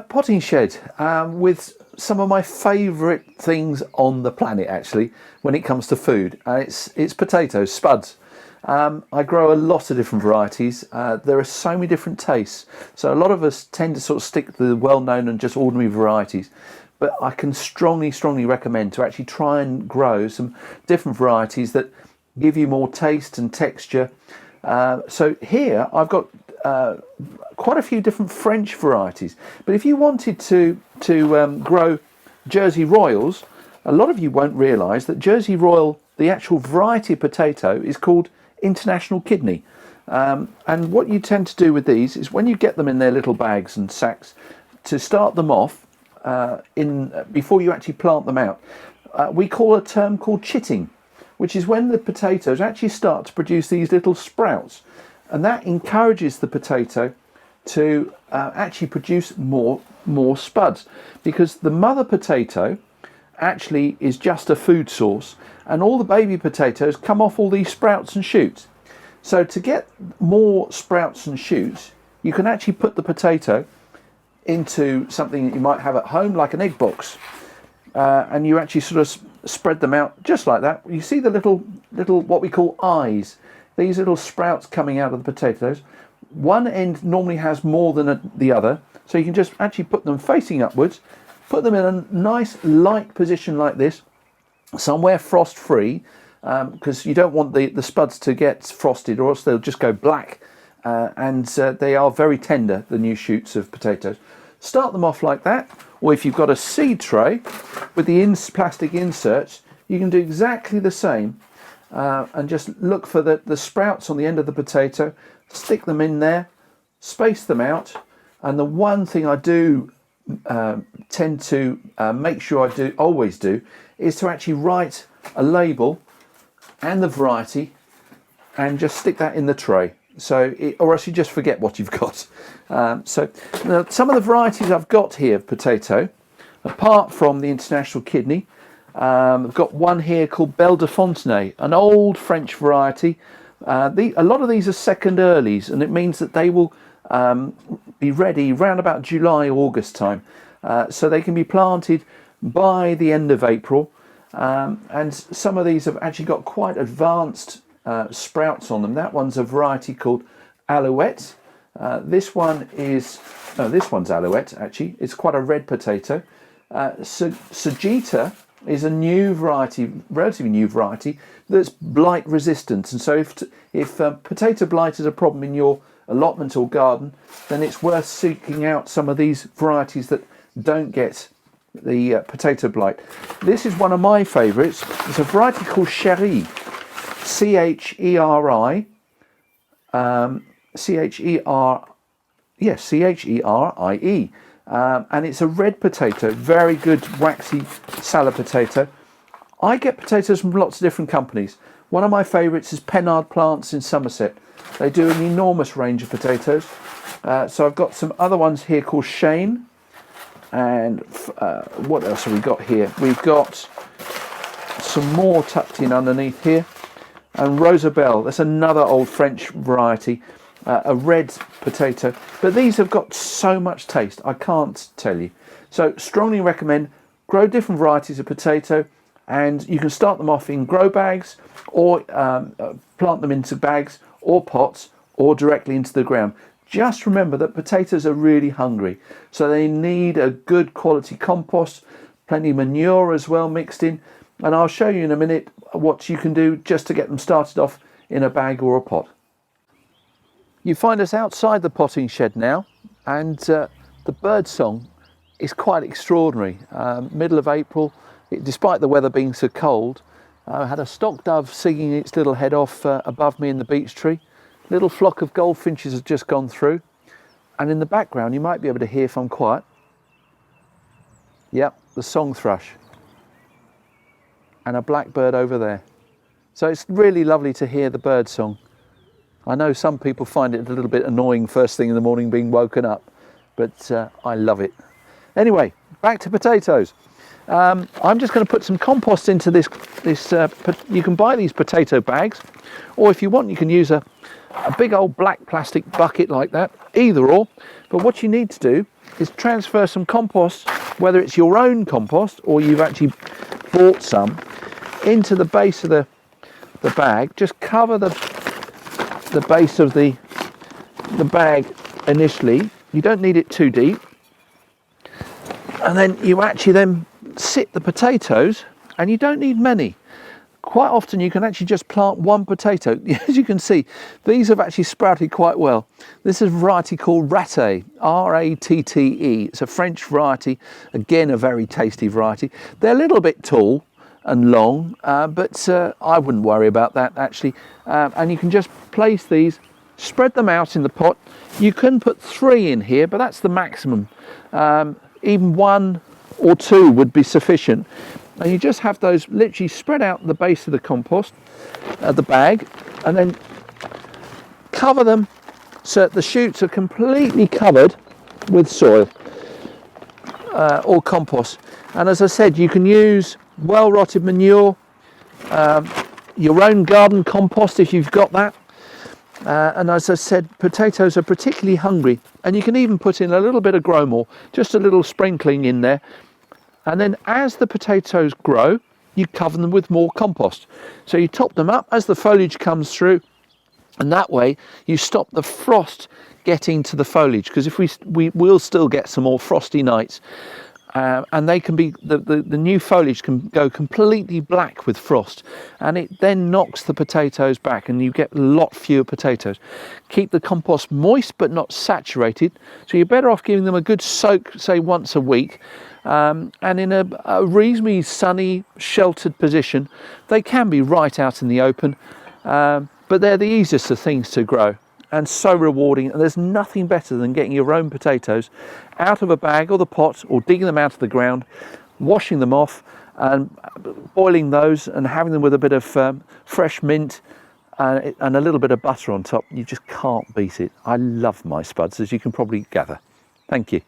potting shed with some of my favourite things on the planet, actually, when it comes to food. It's potatoes, spuds. I grow a lot of different varieties. There are so many different tastes. So a lot of us tend to sort of stick to the well-known and just ordinary varieties. But I can strongly recommend to actually try and grow some different varieties that give you more taste and texture. So here I've got quite a few different French varieties. But if you wanted to grow Jersey Royals, a lot of you won't realise that Jersey Royal, the actual variety of potato, is called International Kidney. And what you tend to do with these is when you get them in their little bags and sacks, to start them off before you actually plant them out, we call a term called chitting, which is when the potatoes actually start to produce these little sprouts, and that encourages the potato to actually produce more spuds, because the mother potato actually is just a food source, and all the baby potatoes come off all these sprouts and shoots. So to get more sprouts and shoots, you can actually put the potato into something that you might have at home, like an egg box, and you actually sort of spread them out just like that. You see the little what we call eyes, these little sprouts coming out of the potatoes. One end normally has more than the other, so you can just actually put them facing upwards, put them in a nice light position like this, somewhere frost free, because you don't want the spuds to get frosted, or else they'll just go black, and they are very tender, the new shoots of potatoes. Start them off like that, or if you've got a seed tray with the plastic inserts, you can do exactly the same, and just look for the sprouts on the end of the potato, stick them in there, space them out. And the one thing I do tend to make sure I always do is to actually write a label and the variety and just stick that in the tray, or else you just forget what you've got. So now, some of the varieties I've got here of potato, apart from the International Kidney, I've got one here called Belle de Fontenay, an old French variety. A lot of these are second earlies, and it means that they will be ready round about July, August time. So they can be planted by the end of April. And some of these have actually got quite advanced sprouts on them. That one's a variety called Alouette. This one's Alouette, actually. It's quite a red potato. Sagita is a new variety, relatively new variety, that's blight resistant. And so if potato blight is a problem in your allotment or garden, then it's worth seeking out some of these varieties that don't get the potato blight. This is one of my favourites. It's a variety called Cherie, Cherie, Cherie, and it's a red potato, very good waxy salad potato. I get potatoes from lots of different companies. One of my favourites is Pennard Plants in Somerset. They do an enormous range of potatoes. So I've got some other ones here called Shane. And what else have we got here? We've got some more tucked in underneath here. And Rosabelle, that's another old French variety, a red potato. But these have got so much taste, I can't tell you. So strongly recommend grow different varieties of potato, and you can start them off in grow bags, or plant them into bags or pots, or directly into the ground. Just remember that potatoes are really hungry, so they need a good quality compost, plenty of manure as well mixed in, and I'll show you in a minute what you can do just to get them started off in a bag or a pot. You find us outside the potting shed now, and the bird song is quite extraordinary. Middle of April, despite the weather being so cold, I had a stock dove singing its little head off above me in the beech tree. Little flock of goldfinches has just gone through, and in the background you might be able to hear, if I'm quiet, yep, the song thrush and a blackbird over there. So it's really lovely to hear the bird song. I know some people find it a little bit annoying first thing in the morning being woken up, but I love it. Anyway, back to potatoes. I'm just going to put some compost into this. You can buy these potato bags, or if you want, you can use a big old black plastic bucket like that, either or. But what you need to do is transfer some compost, whether it's your own compost or you've actually bought some, into the base of the bag. Just cover the base of the bag initially. You don't need it too deep. And then you actually then sit the potatoes, and you don't need many. Quite often you can actually just plant one potato. As you can see, these have actually sprouted quite well. This is a variety called Ratte, R-A-T-T-E. It's a French variety, again a very tasty variety. They're a little bit tall and long, but I wouldn't worry about that actually. And you can just place these, spread them out in the pot. You can put 3 in here, but that's the maximum. Even 1 or 2 would be sufficient. And you just have those literally spread out the base of the compost, the bag, and then cover them so that the shoots are completely covered with soil or compost. And as I said, you can use well-rotted manure, your own garden compost if you've got that. And as I said, potatoes are particularly hungry, and you can even put in a little bit of Growmore, just a little sprinkling in there. And then as the potatoes grow, you cover them with more compost. So you top them up as the foliage comes through, and that way you stop the frost getting to the foliage, because if we will still get some more frosty nights, and they can be the new foliage can go completely black with frost, and it then knocks the potatoes back, and you get a lot fewer potatoes. Keep the compost moist but not saturated, so you're better off giving them a good soak, say once a week. And in a reasonably sunny, sheltered position. They can be right out in the open, but they're the easiest of things to grow, and so rewarding. And there's nothing better than getting your own potatoes out of a bag or the pot, or digging them out of the ground, washing them off and boiling those and having them with a bit of fresh mint and a little bit of butter on top. You just can't beat it. I love my spuds, as you can probably gather. Thank you.